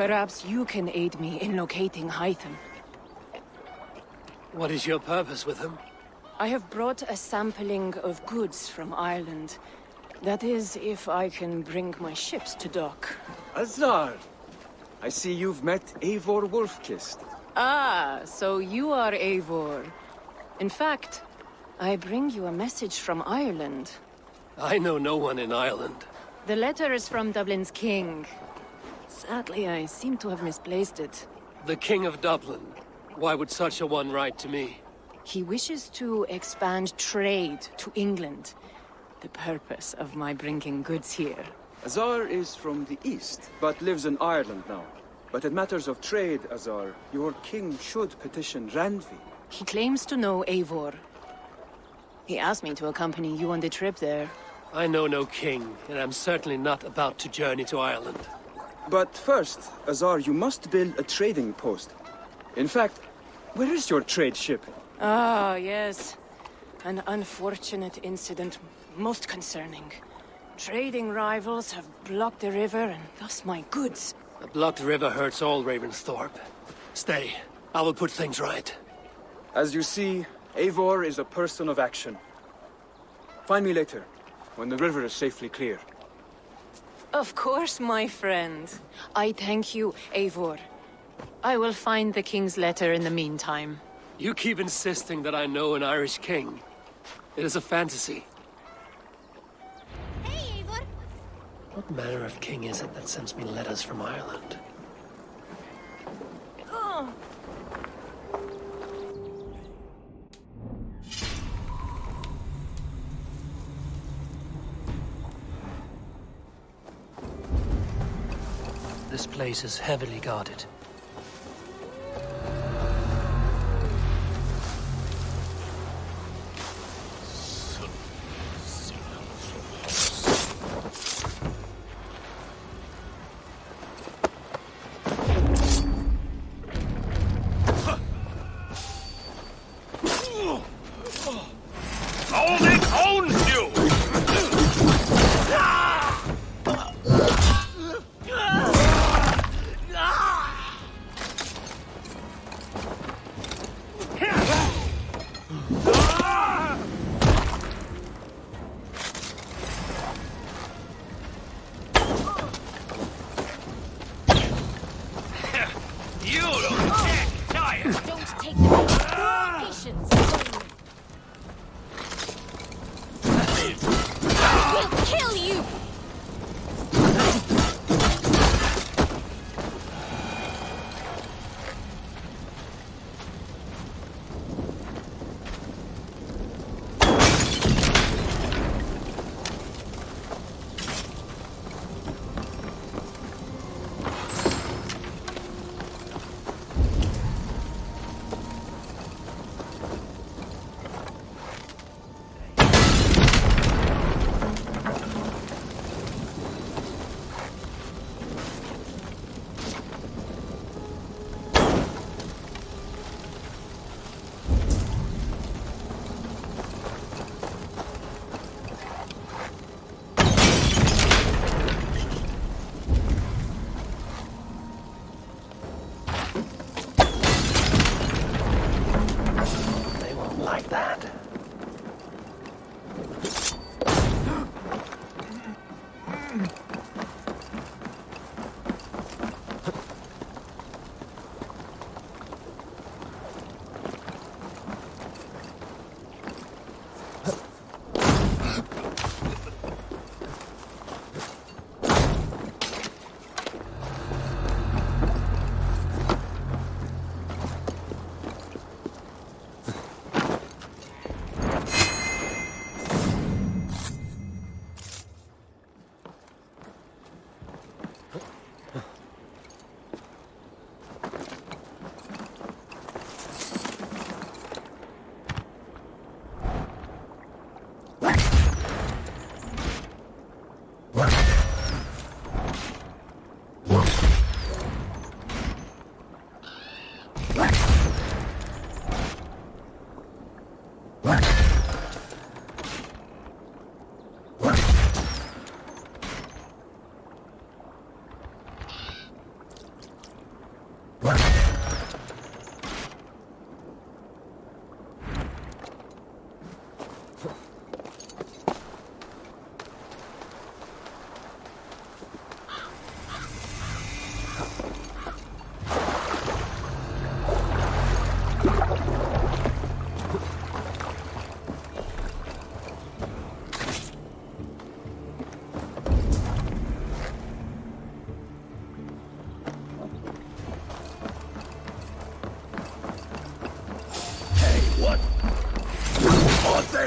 Perhaps you can aid me in locating Hytham. What is your purpose with him? I have brought a sampling of goods from Ireland. That is, if I can bring my ships to dock. Azar! I see you've met Eivor Wolfkist. Ah, so you are Eivor. In fact, I bring you a message from Ireland. I know no one in Ireland. The letter is from Dublin's king. Sadly, I seem to have misplaced it. The King of Dublin. Why would such a one write to me? He wishes to expand trade to England. The purpose of my bringing goods here. Azar is from the east, but lives in Ireland now. But in matters of trade, Azar, your king should petition Randvi. He claims to know Eivor. He asked me to accompany you on the trip there. I know no king, and I'm certainly not about to journey to Ireland. But first, Azar, you must build a trading post. In fact, where is your trade ship? Ah, yes. An unfortunate incident, most concerning. Trading rivals have blocked the river, and thus my goods. A blocked river hurts all Ravensthorpe. Stay. I will put things right. As you see, Eivor is a person of action. Find me later, when the river is safely clear. Of course, my friend. I thank you, Eivor. I will find the king's letter in the meantime. You keep insisting that I know an Irish king. It is a fantasy. Hey, Eivor! What manner of king is it that sends me letters from Ireland? Oh. This place is heavily guarded. Don't take the bait. Patience. We'll kill you! Like that.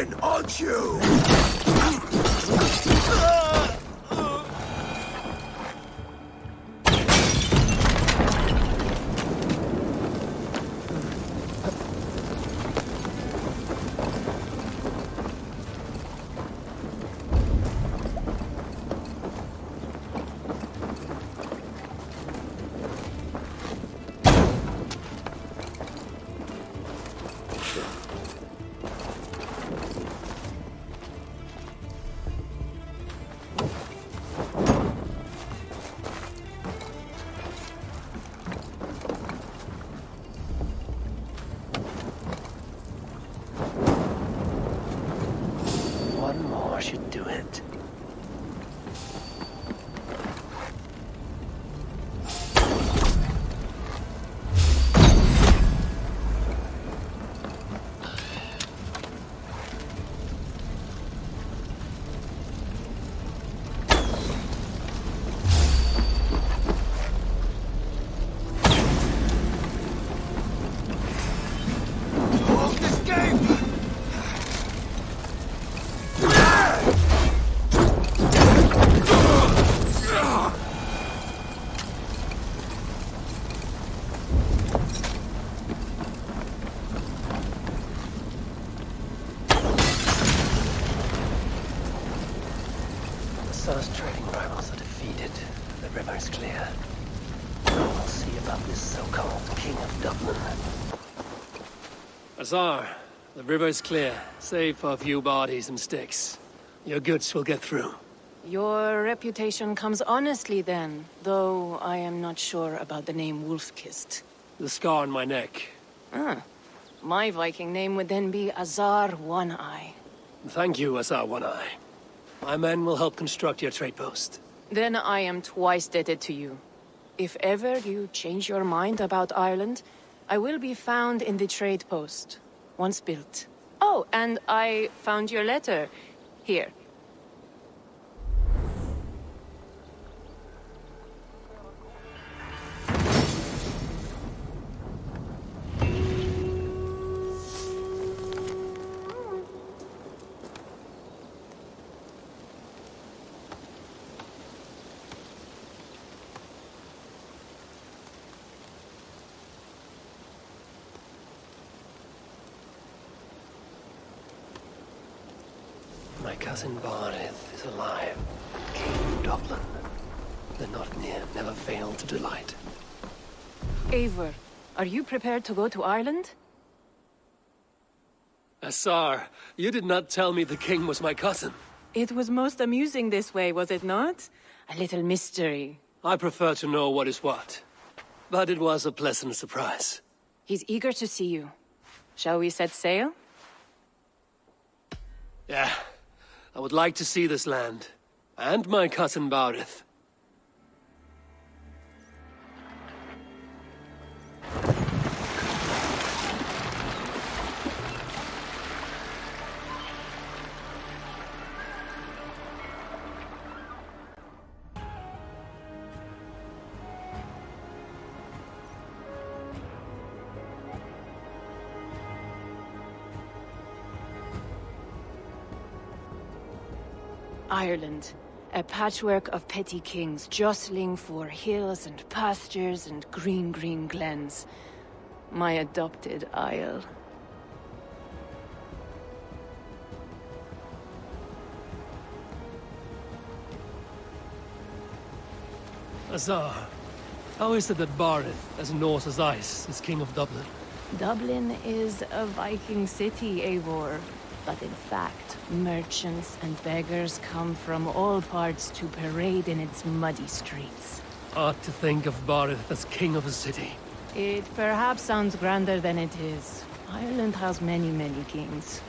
in, aren't you? One more should do it. Hold this game! Azar's trading rivals are defeated. The river is clear. Now we'll see about this so-called King of Dublin. Azar, the river is clear, save for a few bodies and sticks. Your goods will get through. Your reputation comes honestly then, though I am not sure about the name Wolfkist. The scar on my neck. Ah, my Viking name would then be Azar One-Eye. Thank you, Azar One-Eye. My men will help construct your trade post. Then I am twice indebted to you. If ever you change your mind about Ireland, I will be found in the trade post, once built. Oh, and I found your letter. Here. My cousin Barith is alive. King of Dublin. The not near never fail to delight. Eivor, are you prepared to go to Ireland? Azar, you did not tell me the king was my cousin. It was most amusing this way, was it not? A little mystery. I prefer to know what is what. But it was a pleasant surprise. He's eager to see you. Shall we set sail? Yeah. I would like to see this land. And my cousin Barith. Ireland. A patchwork of petty kings jostling for hills and pastures and green glens. My adopted isle. Azar, how is it that Barith, as Norse as ice, is king of Dublin? Dublin is a Viking city, Eivor. But in fact, merchants and beggars come from all parts to parade in its muddy streets. Odd to think of Barith as king of a city. It perhaps sounds grander than it is. Ireland has many kings.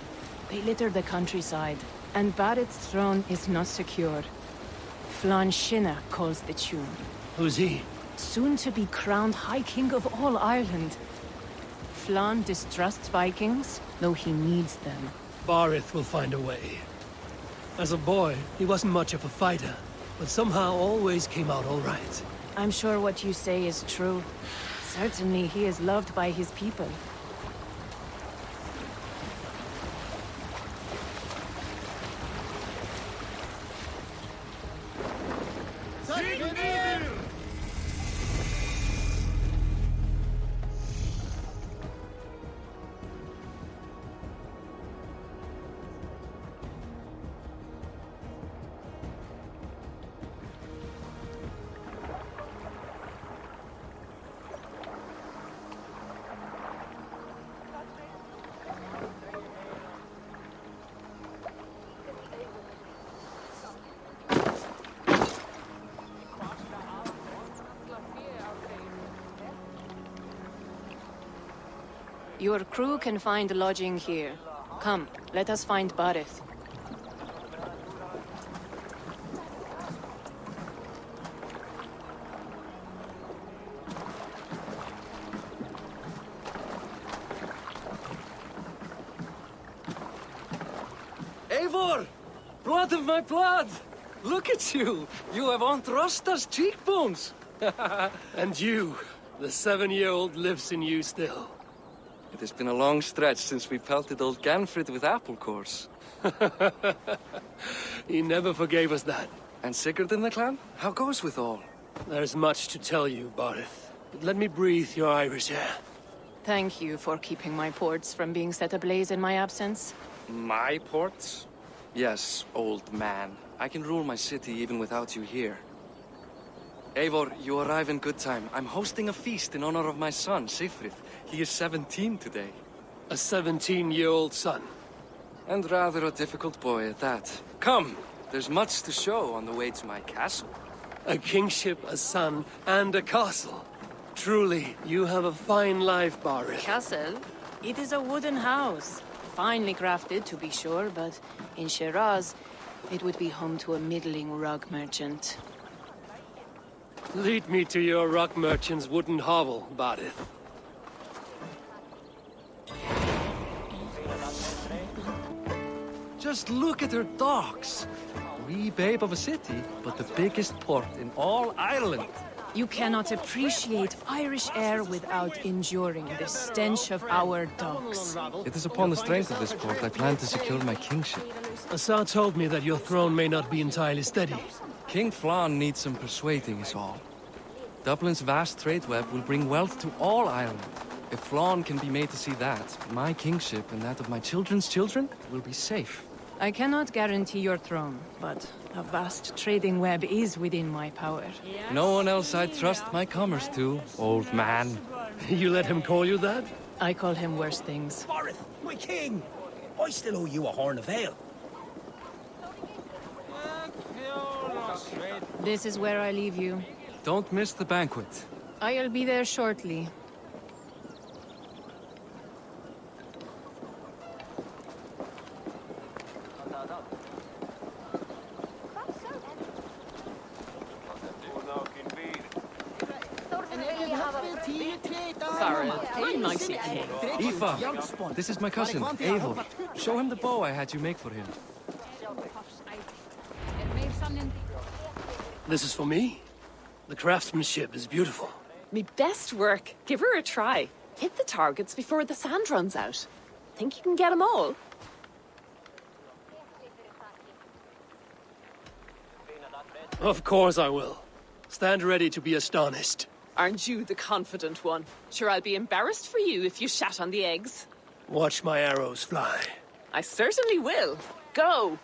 They litter the countryside, and Barith's throne is not secure. Flann Sinna calls the tune. Who's he? Soon to be crowned High King of all Ireland. Flann distrusts Vikings, though he needs them. Barith will find a way. As a boy, he wasn't much of a fighter, but somehow always came out all right. I'm sure what you say is true. Certainly he is loved by his people. Your crew can find lodging here. Come, let us find Barith. Eivor! Blood of my blood! Look at you! You have Aunt Rosta's cheekbones! And you, the 7-year-old lives in you still. It has been a long stretch since we pelted old Ganfrid with apple cores. He never forgave us that. And Sigurd in the clan? How goes with all? There's much to tell you, Barith. But let me breathe your Irish air. Thank you for keeping my ports from being set ablaze in my absence. My ports? Yes, old man. I can rule my city even without you here. Eivor, you arrive in good time. I'm hosting a feast in honor of my son, Sigfrid. He is 17 today. A 17-year-old son. And rather a difficult boy at that. Come, there's much to show on the way to my castle. A kingship, a son, and a castle. Truly, you have a fine life, Barith. Castle? It is a wooden house. Finely crafted, to be sure, but in Shiraz, it would be home to a middling rug merchant. Lead me to your rock merchant's wooden hovel, Barith. Just look at her docks. Wee babe of a city, but the biggest port in all Ireland. You cannot appreciate Irish air without enduring the stench of our docks. It is upon the strength of this port I plan to secure my kingship. Assar told me that your throne may not be entirely steady. King Flann needs some persuading is all. Dublin's vast trade web will bring wealth to all Ireland. If Flann can be made to see that, my kingship and that of my children's children will be safe. I cannot guarantee your throne, but a vast trading web is within my power. No one else I trust my commerce to, old man. You let him call you that? I call him worse things. Barith, my king! I still owe you a horn of ale. This is where I leave you. Don't miss the banquet. I'll be there shortly. Aoife, this is my cousin, Eivor. Show him the bow I had you make for him. This is for me? The craftsmanship is beautiful. Me best work. Give her a try. Hit the targets before the sand runs out. Think you can get them all? Of course I will. Stand ready to be astonished. Aren't you the confident one? Sure, I'll be embarrassed for you if you shat on the eggs. Watch my arrows fly. I certainly will. Go!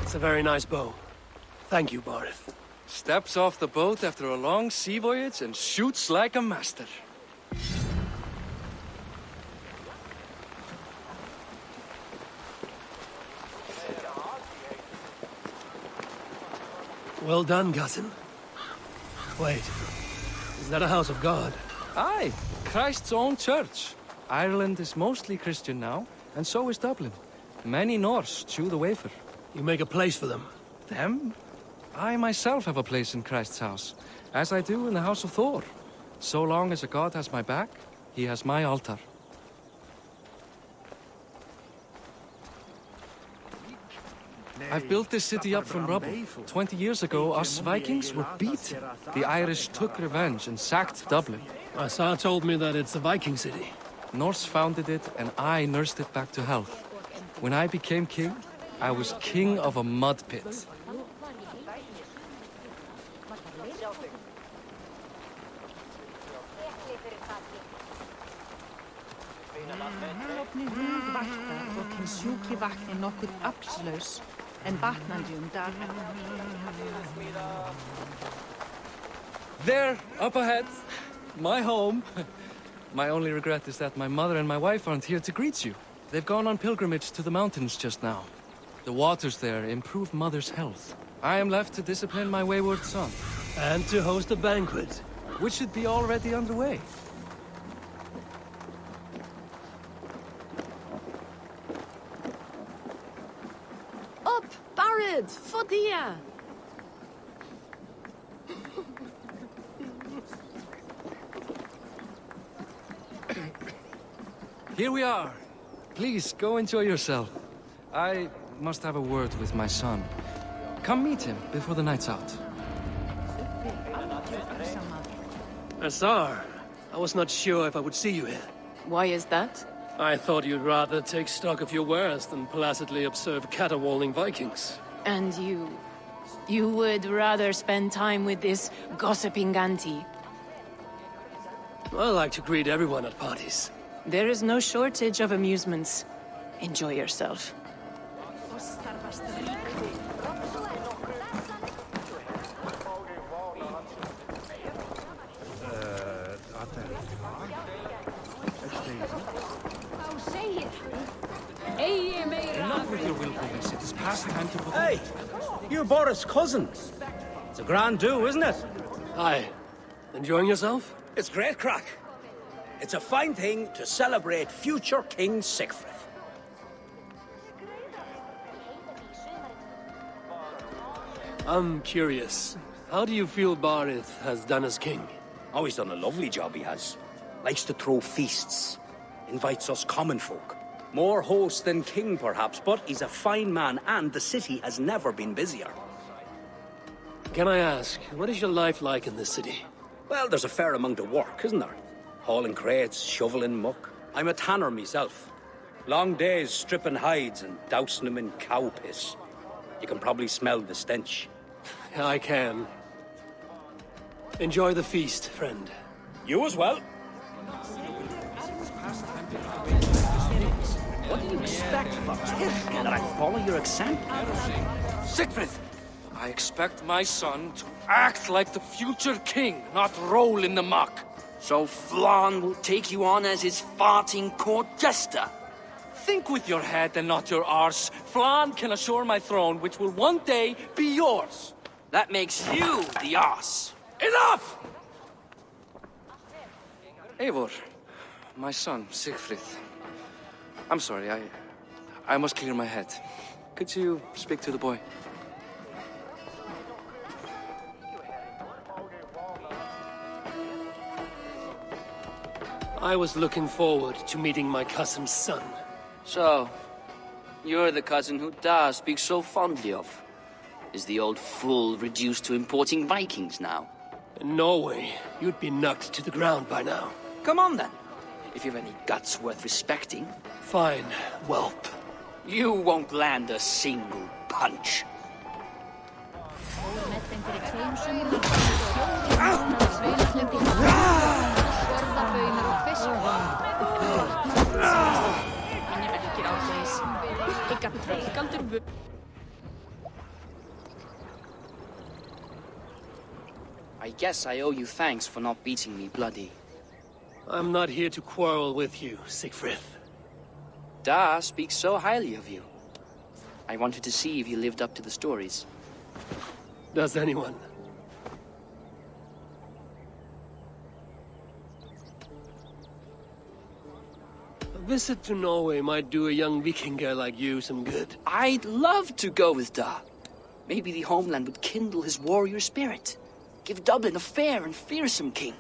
It's a very nice bow. Thank you, Barith. Steps off the boat after a long sea voyage and shoots like a master. Well done, cousin. Wait, is that a house of God? Aye, Christ's own church. Ireland is mostly Christian now, and so is Dublin. Many Norse chew the wafer. You make a place for them. Them? I myself have a place in Christ's house, as I do in the house of Thor. So long as a god has my back, he has my altar. I've built this city up from rubble. 20 years ago, us Vikings were beat. The Irish took revenge and sacked Dublin. Assar told me that it's a Viking city. Norse founded it, and I nursed it back to health. When I became king, I was king of a mud pit. There, up ahead, my home. My only regret is that my mother and my wife aren't here to greet you. They've gone on pilgrimage to the mountains just now. The waters there improve Mother's health. I am left to discipline my wayward son. And to host a banquet. Which should be already underway. Up, Barid, Fodia! Here we are. Please, go enjoy yourself. I must have a word with my son. Come meet him before the night's out. Azar, I was not sure if I would see you here. Why is that? I thought you'd rather take stock of your wares than placidly observe caterwauling Vikings. And you... you would rather spend time with this gossiping auntie? I like to greet everyone at parties. There is no shortage of amusements. Enjoy yourself. Enough with your willfulness. It is past time to put... Hey, you're Boris' cousin. It's a grand do, isn't it? Hi. Enjoying yourself? It's great crack. It's a fine thing to celebrate future King Sigfrid. I'm curious. How do you feel Barith has done as king? Oh, he's done a lovely job, he has. Likes to throw feasts. Invites us common folk. More host than king, perhaps, but he's a fine man, and the city has never been busier. Can I ask, what is your life like in this city? Well, there's a fair amount of work, isn't there? Hauling crates, shoveling muck. I'm a tanner myself. Long days stripping hides and dousing them in cow piss. You can probably smell the stench. I can. Enjoy the feast, friend. You as well. What do you expect from That I follow your example? Sigfrid! I expect my son to act like the future king, not roll in the muck. So Flan will take you on as his farting court jester? Think with your head and not your arse. Flan can assure my throne, which will one day be yours. That makes you the ass. Enough! Eivor, my son, Sigfrid. I'm sorry, I must clear my head. Could you speak to the boy? I was looking forward to meeting my cousin's son. So, you're the cousin who Da speaks so fondly of. Is the old fool reduced to importing Vikings now? In Norway, you'd be knocked to the ground by now. Come on then, if you've any guts worth respecting. Fine, whelp. You won't land a single punch. I guess I owe you thanks for not beating me bloody. I'm not here to quarrel with you, Sigfrid. Da speaks so highly of you. I wanted to see if you lived up to the stories. Does anyone? A visit to Norway might do a young Vikinger like you some good. I'd love to go with Da. Maybe the homeland would kindle his warrior spirit. Give Dublin a fair and fearsome king.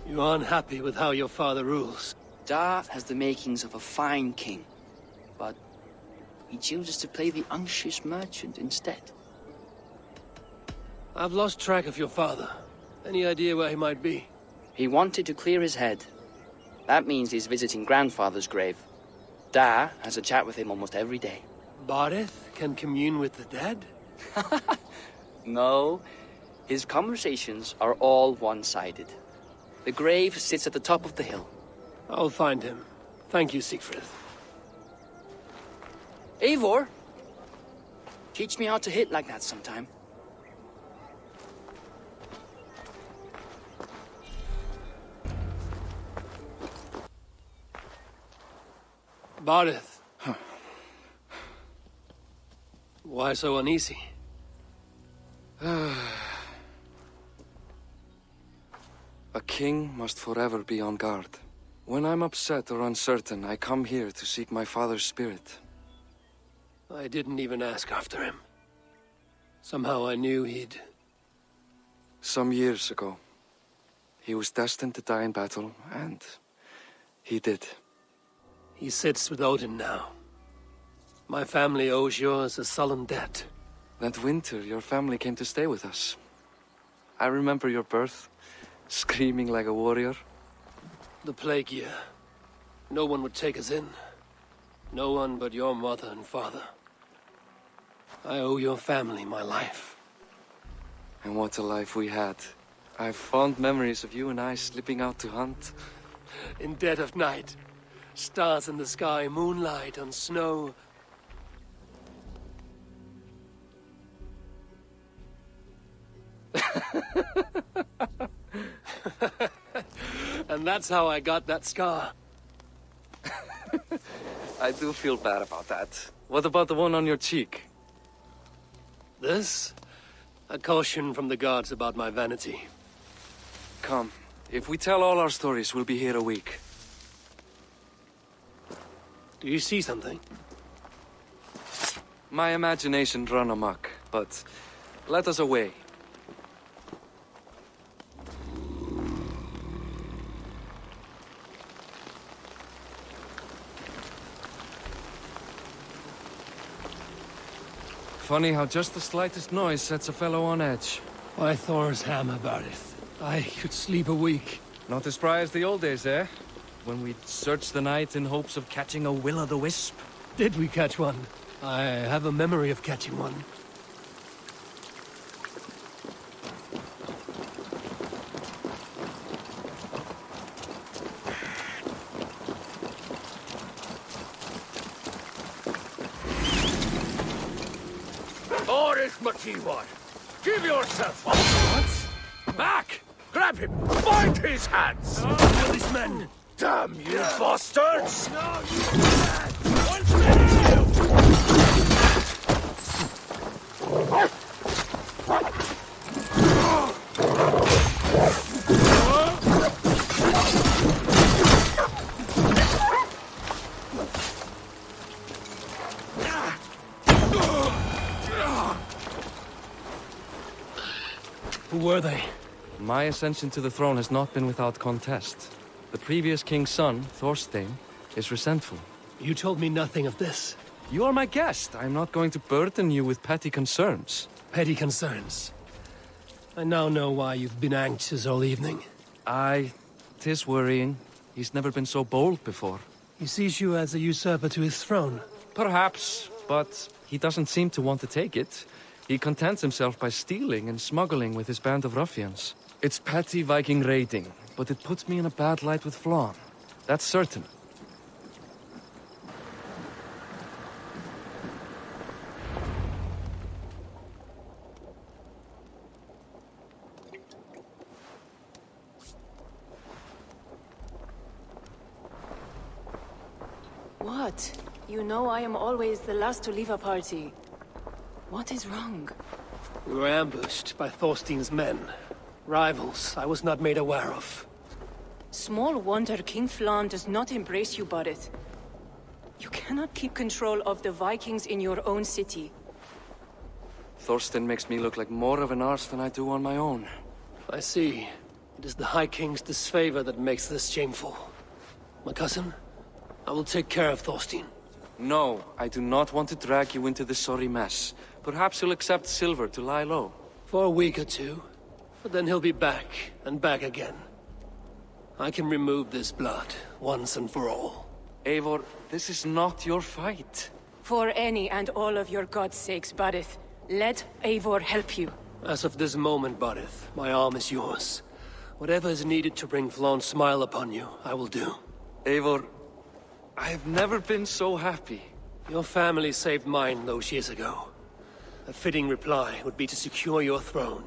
You are unhappy with how your father rules. Da has the makings of a fine king, but he chooses to play the unctuous merchant instead. I've lost track of your father. Any idea where he might be? He wanted to clear his head. That means he's visiting grandfather's grave. Da has a chat with him almost every day. Barith can commune with the dead? No, his conversations are all one-sided. The grave sits at the top of the hill. I'll find him. Thank you, Sigfrid. Eivor, teach me how to hit like that sometime. Barith. Why so uneasy? A king must forever be on guard. When I'm upset or uncertain, I come here to seek my father's spirit. I didn't even ask after him. Somehow I knew he'd... Some years ago, he was destined to die in battle, and he did. He sits with Odin now. My family owes yours a sullen debt. That winter, your family came to stay with us. I remember your birth, screaming like a warrior. The plague year. No one would take us in. No one but your mother and father. I owe your family my life. And what a life we had. I have fond memories of you and I slipping out to hunt. In dead of night. Stars in the sky, moonlight on snow. And that's how I got that scar. I do feel bad about that. What about the one on your cheek? This? A caution from the gods about my vanity. Come, if we tell all our stories, we'll be here a week. Do you see something? My imagination run amok, but let us away. Funny how just the slightest noise sets a fellow on edge. Why Thor's hammer, Barith? I could sleep a week. Not as spry as the old days, eh? When we'd search the night in hopes of catching a will-o'-the-wisp. Did we catch one? I have a memory of catching one. Boris Makiwan, give yourself up. What? Back! Grab him! Bind his hands! Kill these men! Damn you bastards! No, Who were they? My ascension to the throne has not been without contest. The previous king's son, Thorstein, is resentful. You told me nothing of this. You are my guest. I'm not going to burden you with petty concerns. Petty concerns. I now know why you've been anxious all evening. Aye, 'tis worrying. He's never been so bold before. He sees you as a usurper to his throne. Perhaps, but he doesn't seem to want to take it. He contents himself by stealing and smuggling with his band of ruffians. It's petty Viking raiding, but it puts me in a bad light with Flann. That's certain. What? You know I am always the last to leave a party. What is wrong? We were ambushed by Thorstein's men. Rivals I was not made aware of. Small wonder King Flann does not embrace you, Barith. You cannot keep control of the Vikings in your own city. Thorstein makes me look like more of an arse than I do on my own. I see. It is the High King's disfavor that makes this shameful. My cousin, I will take care of Thorstein. No, I do not want to drag you into this sorry mess. Perhaps you'll accept silver to lie low. For a week or two. But then he'll be back, and back again. I can remove this blood, once and for all. Eivor, this is not your fight. For any and all of your gods' sakes, Barith, let Eivor help you. As of this moment, Barith, my arm is yours. Whatever is needed to bring Flann's smile upon you, I will do. Eivor, I have never been so happy. Your family saved mine those years ago. A fitting reply would be to secure your throne.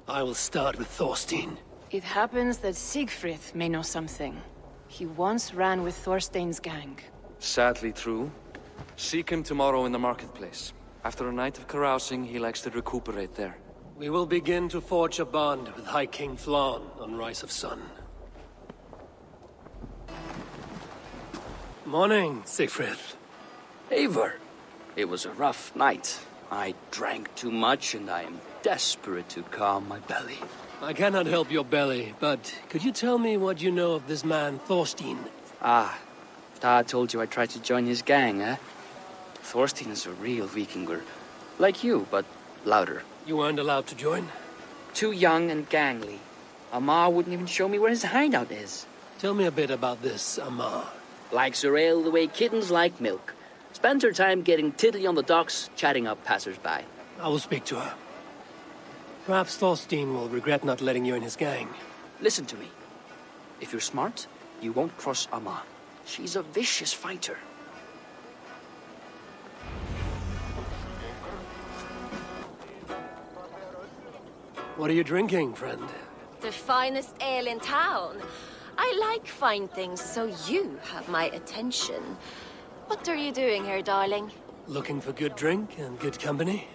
I will start with Thorstein. It happens that Siegfried may know something. He once ran with Thorstein's gang. Sadly true. Seek him tomorrow in the marketplace. After a night of carousing, he likes to recuperate there. We will begin to forge a bond with High King Flann on Rise of Sun. Morning, Siegfried. Eivor, it was a rough night. I drank too much and I am desperate to calm my belly. I cannot help your belly, but could you tell me what you know of this man, Thorstein? Ah, Dad told you I tried to join his gang, eh? Thorstein is a real Vikinger. Like you, but louder. You weren't allowed to join? Too young and gangly. Amar wouldn't even show me where his hideout is. Tell me a bit about this Amar. Likes her ale the way kittens like milk. Spends her time getting tiddly on the docks, chatting up passers-by. I will speak to her. Perhaps Thorstein will regret not letting you in his gang. Listen to me. If you're smart, you won't cross Amar. She's a vicious fighter. What are you drinking, friend? The finest ale in town. I like fine things, so you have my attention. What are you doing here, darling? Looking for good drink and good company?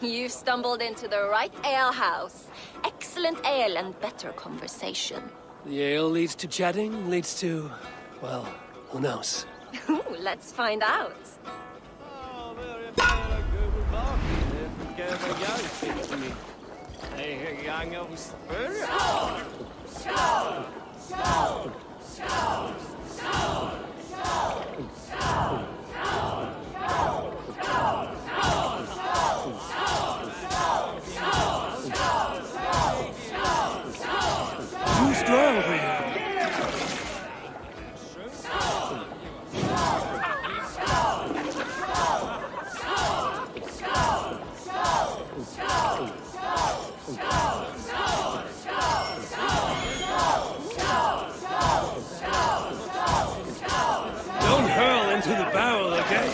You've stumbled into the right alehouse. Excellent ale and better conversation. The ale leads to chatting, leads to... well, who knows? Ooh, let's find out. Too strong for you. Don't hurl into the barrel, okay?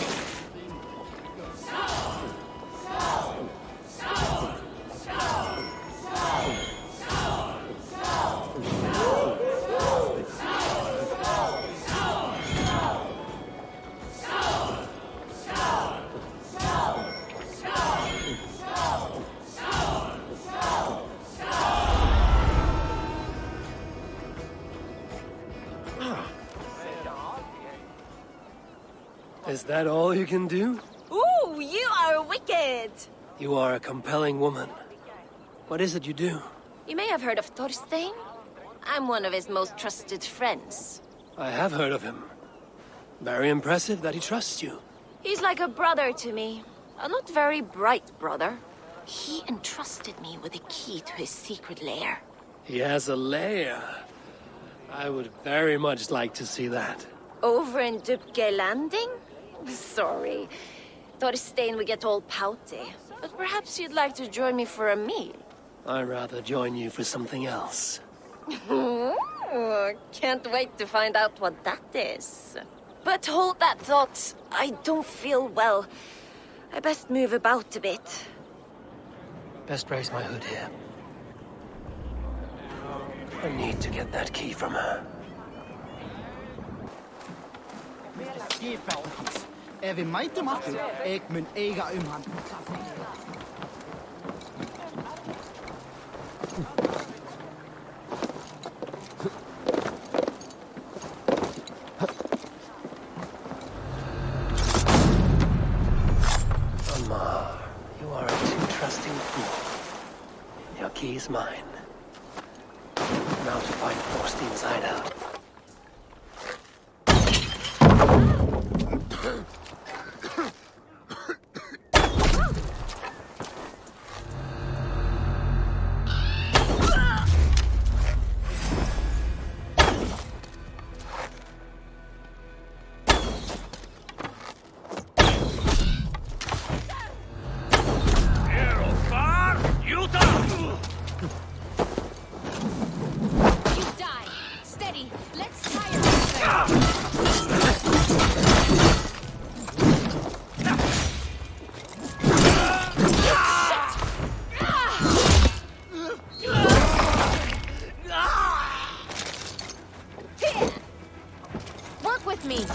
Is that all you can do? Ooh, you are wicked! You are a compelling woman. What is it you do? You may have heard of Thorstein. I'm one of his most trusted friends. I have heard of him. Very impressive that he trusts you. He's like a brother to me. A not very bright brother. He entrusted me with the key to his secret lair. He has a lair. I would very much like to see that. Over in Dupke Landing? Sorry. Thorstein would get all pouty. But perhaps you'd like to join me for a meal. I'd rather join you for something else. Ooh, can't wait to find out what that is. But hold that thought. I don't feel well. I best move about a bit. Best raise my hood here. I need to get that key from her. Er vil meg til Martin. Jeg mun eiga han. Amar, you are a too trusting fool. Your key is mine. Now to find Thorstein's hideout. Work with me.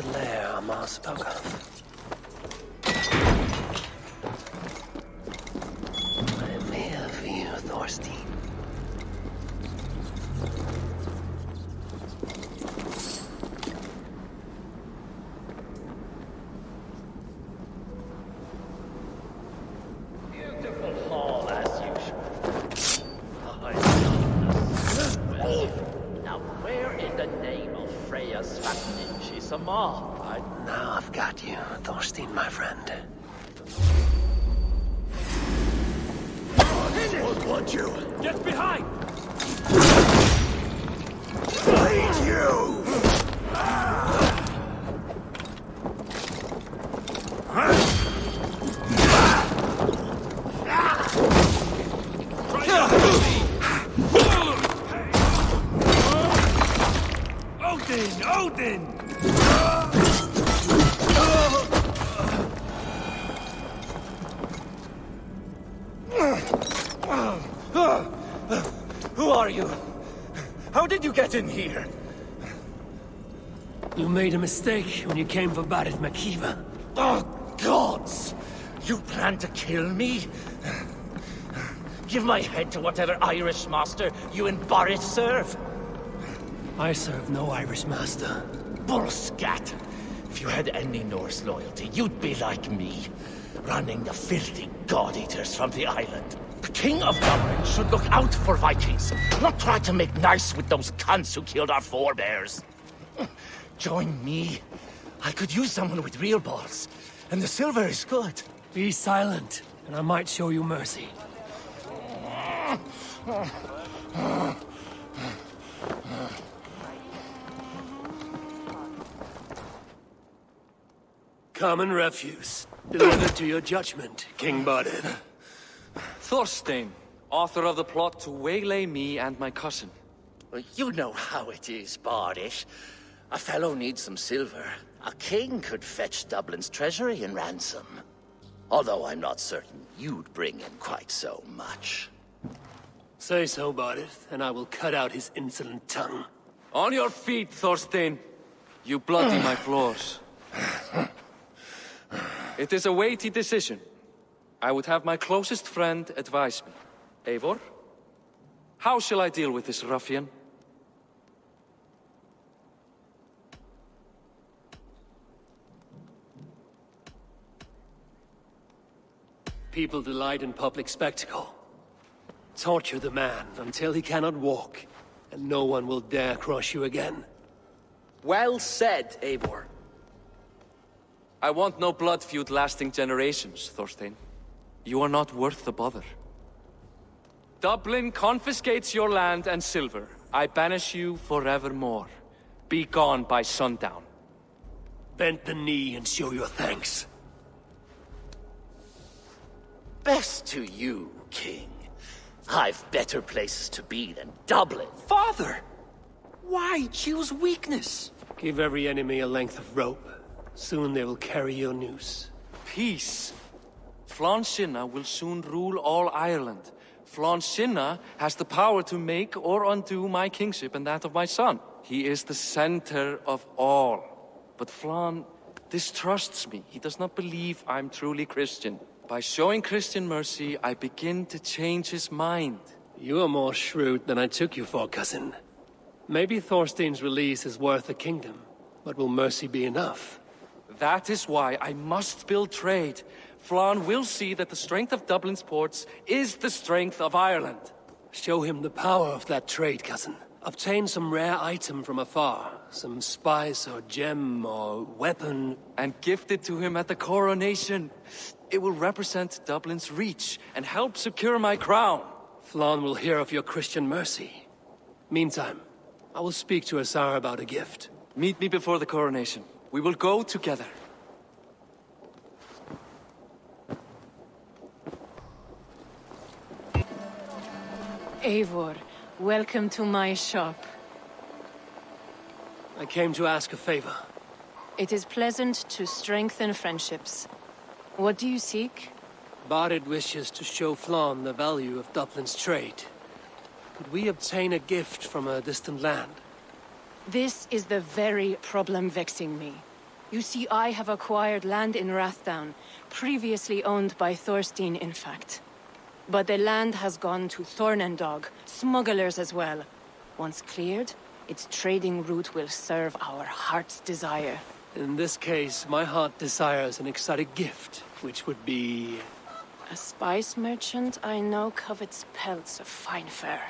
the lair Amar spoke of. I am here for you, Thorstein. Beautiful hall as usual. Now where in the name of Freya's fattening she's a mall? Now I've got you, Thorstein, my friend. Won't want you! Get behind! Bleed you! Odin! Who are you? How did you get in here? You made a mistake when you came for Barit Makiva. Oh, gods! You plan to kill me? Give my head to whatever Irish master you and Barrett serve. I serve no Irish master. Bullscat! If you had any Norse loyalty, you'd be like me, running the filthy god-eaters from the island. The King of Dublin should look out for Vikings, not try to make nice with those cunts who killed our forebears. Join me. I could use someone with real balls, and the silver is good. Be silent, and I might show you mercy. Common refuse. Delivered to your judgment, King Barid. Thorstein, author of the plot to waylay me and my cousin. Well, you know how it is, Bardish. A fellow needs some silver. A king could fetch Dublin's treasury in ransom. Although I'm not certain you'd bring in quite so much. Say so, Barid, and I will cut out his insolent tongue. On your feet, Thorstein. You bloody my floors. It is a weighty decision. I would have my closest friend advise me. Eivor, how shall I deal with this ruffian? People delight in public spectacle. Torture the man until he cannot walk, and no one will dare cross you again. Well said, Eivor. I want no blood feud lasting generations, Thorstein. You are not worth the bother. Dublin confiscates your land and silver. I banish you forevermore. Be gone by sundown. Bend the knee and show your thanks. Best to you, King. I've better places to be than Dublin. Father! Why choose weakness? Give every enemy a length of rope. Soon they will carry your noose. Peace. Flann Sinna will soon rule all Ireland. Flann Sinna has the power to make or undo my kingship and that of my son. He is the center of all. But Flann distrusts me. He does not believe I'm truly Christian. By showing Christian mercy, I begin to change his mind. You are more shrewd than I took you for, cousin. Maybe Thorstein's release is worth a kingdom, but will mercy be enough? That is why I must build trade. Flann will see that the strength of Dublin's ports is the strength of Ireland. Show him the power of that trade, cousin. Obtain some rare item from afar. Some spice or gem or weapon. And gift it to him at the coronation. It will represent Dublin's reach and help secure my crown. Flann will hear of your Christian mercy. Meantime, I will speak to Asar about a gift. Meet me before the coronation. We will go together. Eivor, welcome to my shop. I came to ask a favor. It is pleasant to strengthen friendships. What do you seek? Barid wishes to show Flann the value of Dublin's trade. Could we obtain a gift from a distant land? This is the very problem vexing me. You see, I have acquired land in Rathdown, previously owned by Thorstein, in fact. But the land has gone to Thornendog, smugglers as well. Once cleared, its trading route will serve our heart's desire. In this case, my heart desires an exotic gift, which would be... A spice merchant I know covets pelts of fine fur.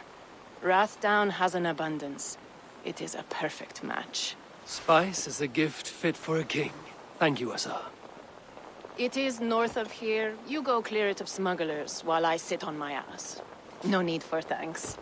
Rathdown has an abundance. It is a perfect match. Spice is a gift fit for a king. Thank you, Asa. It is north of here. You go clear it of smugglers, while I sit on my ass. No need for thanks.